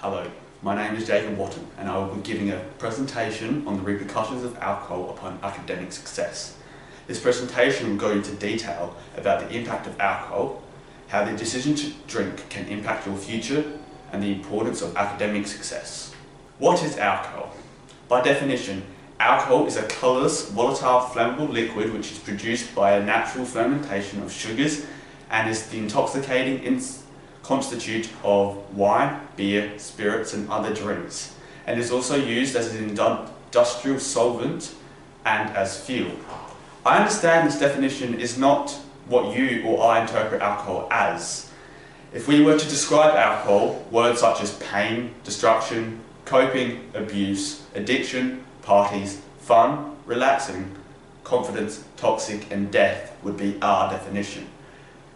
Hello, my name is Jacob Watton and I will be giving a presentation on the repercussions of alcohol upon academic success. This presentation will go into detail about the impact of alcohol, how the decision to drink can impact your future, and the importance of academic success. What is alcohol? By definition, alcohol is a colourless, volatile, flammable liquid which is produced by a natural fermentation of sugars and is the intoxicating constitute of wine, beer, spirits and other drinks, and is also used as an industrial solvent and as fuel. I understand this definition is not what you or I interpret alcohol as. If we were to describe alcohol, words such as pain, destruction, coping, abuse, addiction, parties, fun, relaxing, confidence, toxic and death would be our definition.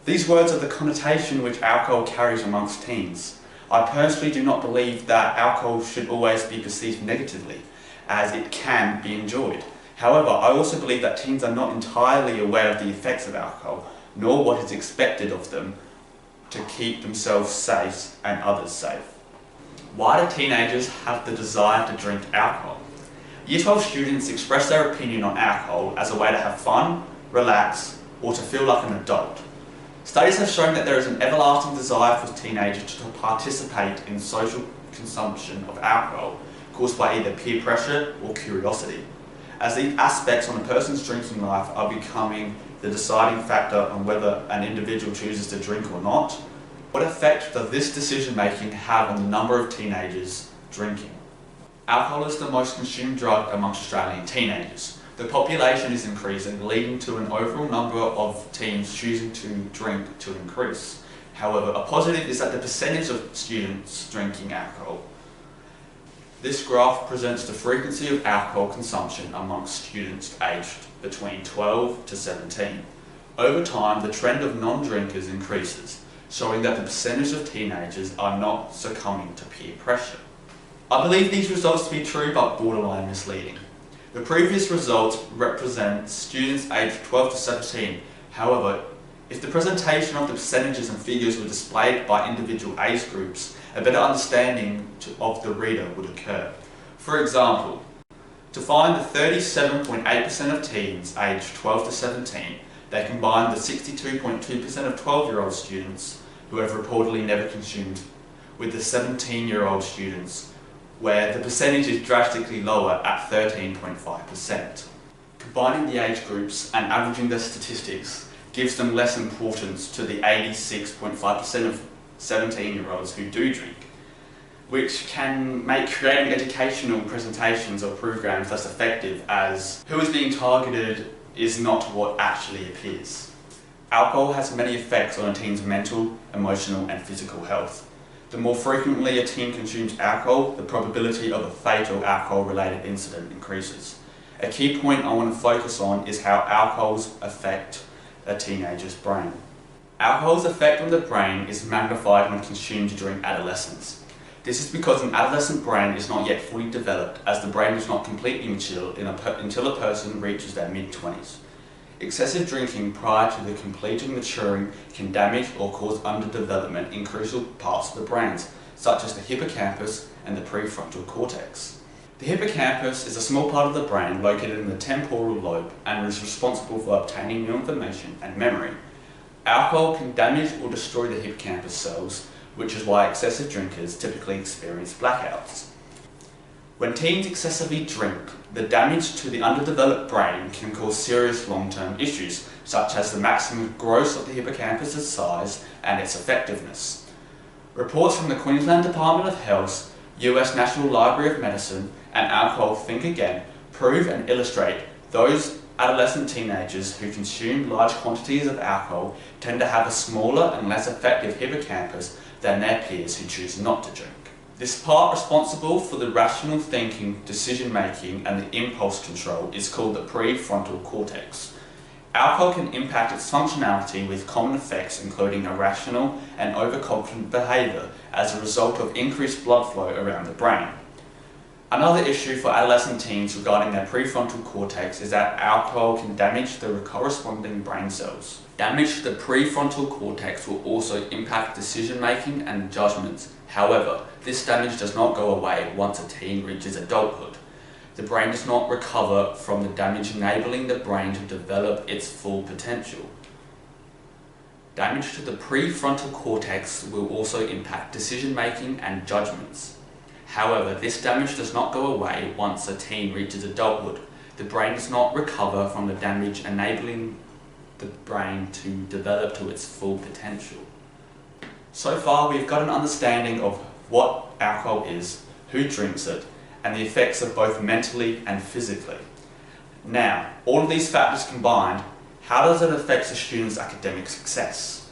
These words are the connotation which alcohol carries amongst teens. I personally do not believe that alcohol should always be perceived negatively, as it can be enjoyed. However, I also believe that teens are not entirely aware of the effects of alcohol, nor what is expected of them to keep themselves safe and others safe. Why do teenagers have the desire to drink alcohol? Year 12 students express their opinion on alcohol as a way to have fun, relax, or to feel like an adult. Studies have shown that there is an everlasting desire for teenagers to participate in social consumption of alcohol, caused by either peer pressure or curiosity, as these aspects on a person's drinking life are becoming the deciding factor on whether an individual chooses to drink or not. What effect does this decision making have on the number of teenagers drinking? Alcohol is the most consumed drug amongst Australian teenagers. The population is increasing, leading to an overall number of teens choosing to drink to increase. However, a positive is that the percentage of students drinking alcohol. This graph presents the frequency of alcohol consumption amongst students aged between 12 to 17. Over time, the trend of non-drinkers increases, showing that the percentage of teenagers are not succumbing to peer pressure. I believe these results to be true but borderline misleading. The previous results represent students aged 12 to 17. However, if the presentation of the percentages and figures were displayed by individual age groups, a better understanding of the reader would occur. For example, to find the 37.8% of teens aged 12 to 17, they combine the 62.2% of 12-year-old students who have reportedly never consumed with the 17-year-old students, where the percentage is drastically lower at 13.5%. Combining the age groups and averaging their statistics gives them less importance to the 86.5% of 17-year-olds who do drink, which can make creating educational presentations or programs less effective, as who is being targeted is not what actually appears. Alcohol has many effects on a teen's mental, emotional and physical health. The more frequently a teen consumes alcohol, the probability of a fatal alcohol-related incident increases. A key point I want to focus on is how alcohols affect a teenager's brain. Alcohol's effect on the brain is magnified when consumed during adolescence. This is because an adolescent brain is not yet fully developed, as the brain is not completely mature until a person reaches their mid-20s. Excessive drinking prior to the completed maturing can damage or cause underdevelopment in crucial parts of the brains, such as the hippocampus and the prefrontal cortex. The hippocampus is a small part of the brain located in the temporal lobe and is responsible for obtaining new information and memory. Alcohol can damage or destroy the hippocampus cells, which is why excessive drinkers typically experience blackouts. When teens excessively drink, the damage to the underdeveloped brain can cause serious long-term issues, such as the maximum growth of the hippocampus's size and its effectiveness. Reports from the Queensland Department of Health, US National Library of Medicine, and Alcohol Think Again prove and illustrate those adolescent teenagers who consume large quantities of alcohol tend to have a smaller and less effective hippocampus than their peers who choose not to drink. This part responsible for the rational thinking, decision making and the impulse control is called the prefrontal cortex. Alcohol can impact its functionality with common effects including irrational and overconfident behaviour as a result of increased blood flow around the brain. Another issue for adolescent teens regarding their prefrontal cortex is that alcohol can damage the corresponding brain cells. Damage to the prefrontal cortex will also impact decision making and judgments. However, this damage does not go away once a teen reaches adulthood. The brain does not recover from the damage, enabling the brain to develop its full potential. Damage to the prefrontal cortex will also impact decision making and judgments. However, this damage does not go away once a teen reaches adulthood. The brain does not recover from the damage, enabling the brain to develop to its full potential. So far, we've got an understanding of what alcohol is, who drinks it, and the effects of both mentally and physically. Now, all of these factors combined, how does it affect a student's academic success?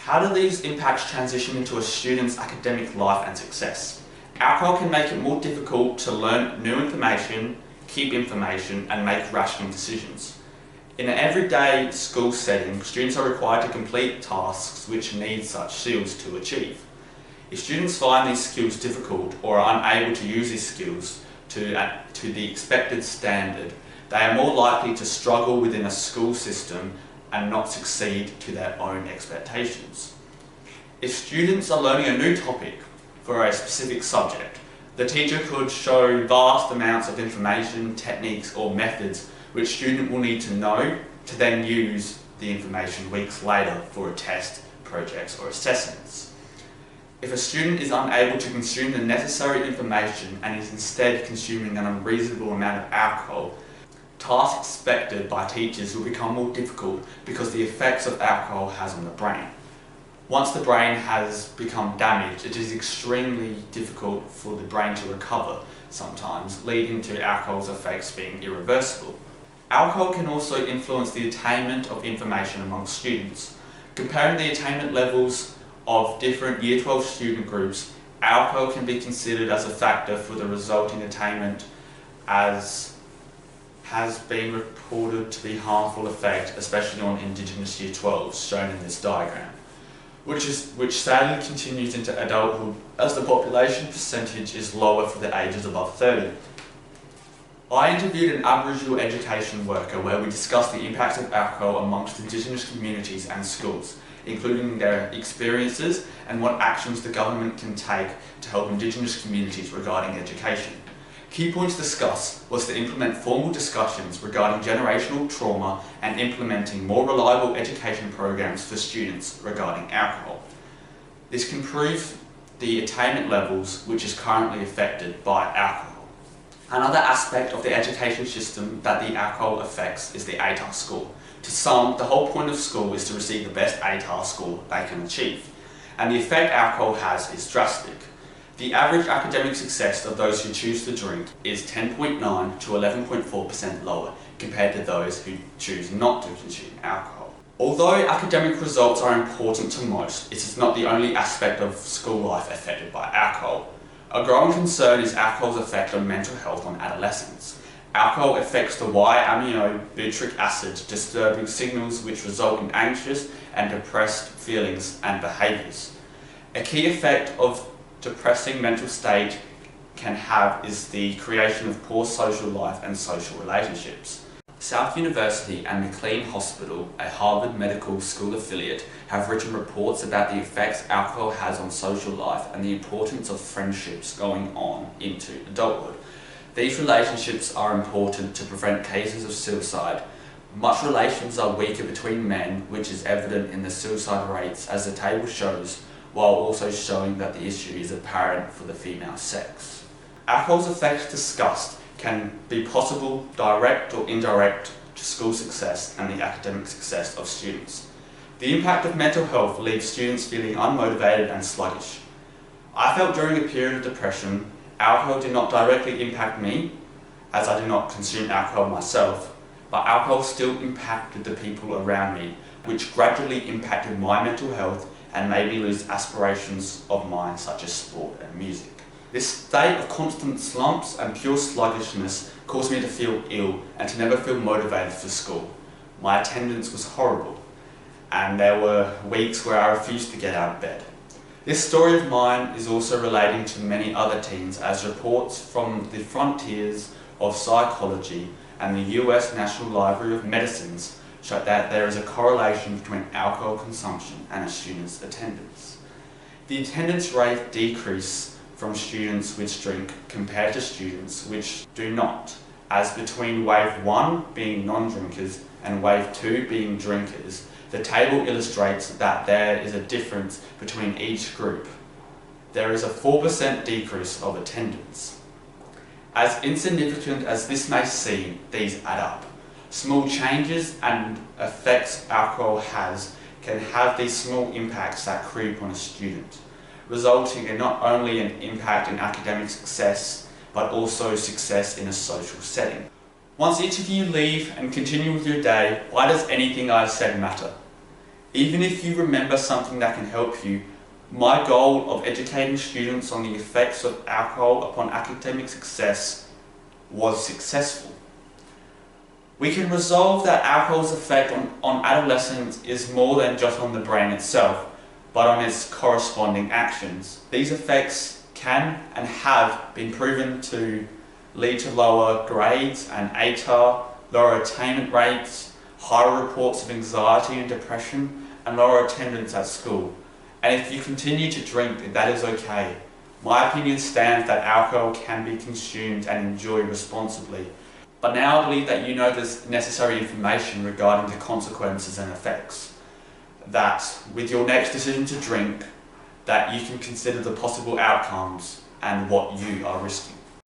How do these impacts transition into a student's academic life and success? Alcohol can make it more difficult to learn new information, keep information, and make rational decisions. In an everyday school setting, students are required to complete tasks which need such skills to achieve. If students find these skills difficult or are unable to use these skills to the expected standard, they are more likely to struggle within a school system and not succeed to their own expectations. If students are learning a new topic for a specific subject, the teacher could show vast amounts of information, techniques, or methods which student will need to know to then use the information weeks later for a test, projects, or assessments. If a student is unable to consume the necessary information and is instead consuming an unreasonable amount of alcohol, tasks expected by teachers will become more difficult because the effects of alcohol has on the brain. Once the brain has become damaged, it is extremely difficult for the brain to recover sometimes, leading to alcohol's effects being irreversible. Alcohol can also influence the attainment of information among students. Comparing the attainment levels of different Year 12 student groups, alcohol can be considered as a factor for the resulting attainment, as has been reported to be harmful effect, especially on Indigenous Year 12s, shown in this diagram, which sadly continues into adulthood as the population percentage is lower for the ages above 30. I interviewed an Aboriginal education worker where we discussed the impacts of alcohol amongst Indigenous communities and schools, including their experiences and what actions the government can take to help Indigenous communities regarding education. Key points discussed was to implement formal discussions regarding generational trauma and implementing more reliable education programs for students regarding alcohol. This can improve the attainment levels which is currently affected by alcohol. Another aspect of the education system that the alcohol affects is the ATAR score. To some, the whole point of school is to receive the best ATAR score they can achieve, and the effect alcohol has is drastic. The average academic success of those who choose to drink is 10.9 to 11.4% lower compared to those who choose not to consume alcohol. Although academic results are important to most, it is not the only aspect of school life affected by alcohol. A growing concern is alcohol's effect on mental health on adolescents. Alcohol affects the Y-aminobutyric acid, disturbing signals which result in anxious and depressed feelings and behaviours. A key effect of depressing mental state can have is the creation of poor social life and social relationships. South University and McLean Hospital, a Harvard Medical School affiliate, have written reports about the effects alcohol has on social life and the importance of friendships going on into adulthood. These relationships are important to prevent cases of suicide. Much relations are weaker between men, which is evident in the suicide rates as the table shows, while also showing that the issue is apparent for the female sex. Alcohol's effects discussed can be possible, direct or indirect, to school success and the academic success of students. The impact of mental health leaves students feeling unmotivated and sluggish. I felt during a period of depression, alcohol did not directly impact me, as I do not consume alcohol myself, but alcohol still impacted the people around me, which gradually impacted my mental health and made me lose aspirations of mine such as sport and music. This state of constant slumps and pure sluggishness caused me to feel ill and to never feel motivated for school. My attendance was horrible, and there were weeks where I refused to get out of bed. This story of mine is also relating to many other teens, as reports from the frontiers of psychology and the US National Library of Medicines show that there is a correlation between alcohol consumption and a student's attendance. The attendance rate decrease from students which drink compared to students which do not, as between wave 1 being non-drinkers and wave 2 being drinkers, the table illustrates that there is a difference between each group. There is a 4% decrease of attendance. As insignificant as this may seem, these add up. Small changes and effects alcohol has can have these small impacts that creep on a student, resulting in not only an impact in academic success, but also success in a social setting. Once each of you leave and continue with your day, why does anything I've said matter? Even if you remember something that can help you, my goal of educating students on the effects of alcohol upon academic success was successful. We can resolve that alcohol's effect on adolescents is more than just on the brain itself, but on its corresponding actions. These effects can and have been proven to lead to lower grades and ATAR, lower attainment rates, higher reports of anxiety and depression, and lower attendance at school. And if you continue to drink, that is okay. My opinion stands that alcohol can be consumed and enjoyed responsibly. But now I believe that you know the necessary information regarding the consequences and effects. That with your next decision to drink, that you can consider the possible outcomes and what you are risking.